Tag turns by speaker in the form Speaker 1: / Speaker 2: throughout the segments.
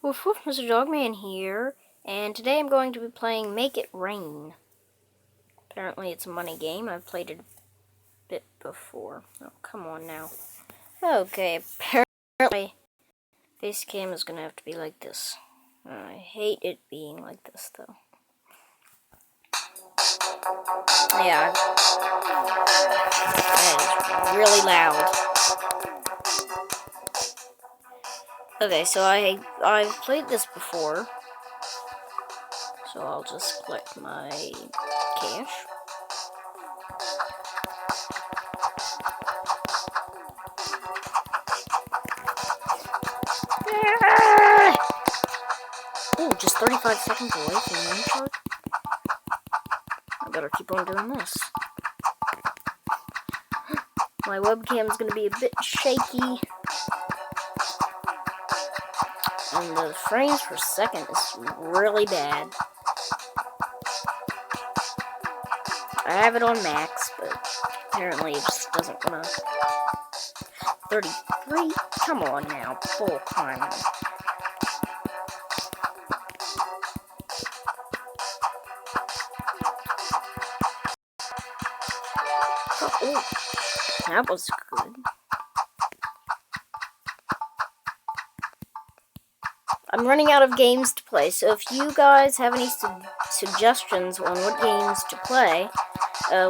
Speaker 1: Woof woof, Mr. Dogman here, and today I'm going to be playing Make It Rain. Apparently it's a money game. I've played it a bit before. Oh, come on now. Okay, apparently face cam is going to have to be like this. I hate it being like this, though. Yeah, that is really loud. Okay, so I've played this before, so I'll just collect my cash. Ooh, just 35 seconds away from one shot. I better keep on doing this. My webcam's gonna be a bit shaky. And the frames per second is really bad. I have it on max, but apparently it just doesn't wanna. 33? Come on now, full time. Oh, that was good. I'm running out of games to play, so if you guys have any suggestions on what games to play,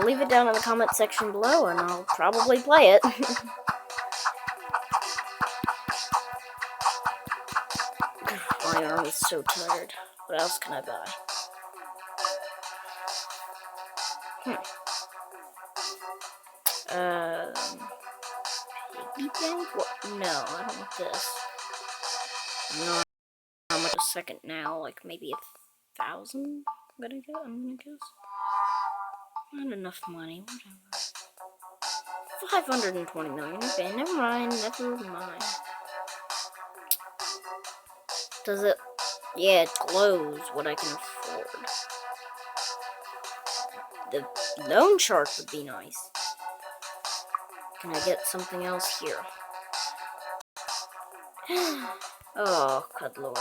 Speaker 1: leave it down in the comment section below, and I'll probably play it. My arm is so tired. What else can I buy? Piggy bank? What? No, I don't want this. No, how much a second now? Like maybe 1,000? I'm gonna guess. Not enough money. Whatever. 520 million. Okay, never mind. Does it? Yeah, it glows what I can afford. The loan shark would be nice. Can I get something else here? Oh, good lord.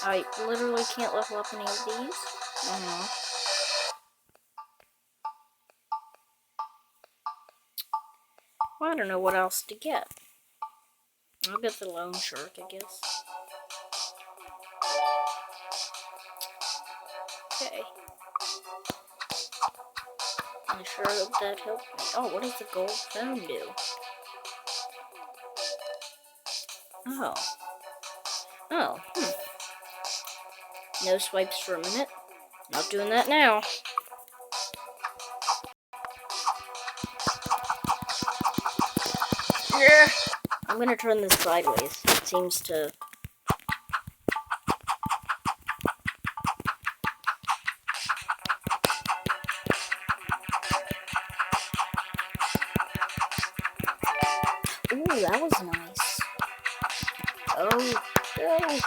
Speaker 1: I literally can't level up any of these. Well, I don't know what else to get. I'll get the loan shark, I guess. Okay. I sure hope that helped me. Oh, what does the gold phone do? Oh. Oh, No swipes for a minute. Not doing that now. Yeah. I'm gonna turn this sideways. It seems to... Ooh, that was nice. Oh, oh.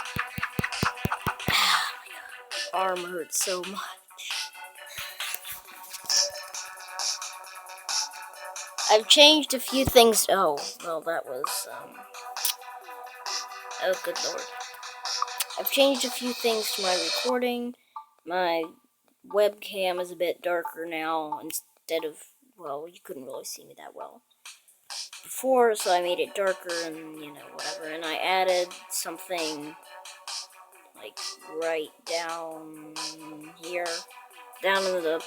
Speaker 1: Arm hurts so much. I've changed a few things. Oh, well, that was, oh, good lord. I've changed a few things to my recording. My webcam is a bit darker now instead of, well, you couldn't really see me that well before, so I made it darker and, whatever. And I added something, like, right down here, down in the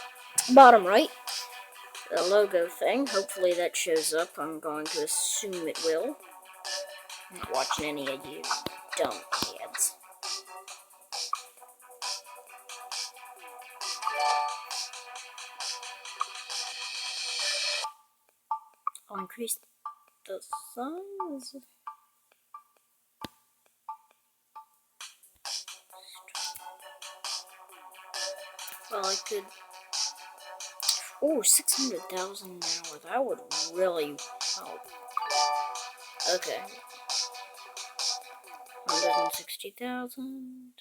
Speaker 1: bottom right. The logo thing. Hopefully that shows up. I'm going to assume it will. I'm not watching any of you dumb ads. I'll increase the size. Well, I could... Oh, 600,000 an hour. That would really help. Okay. 160,000.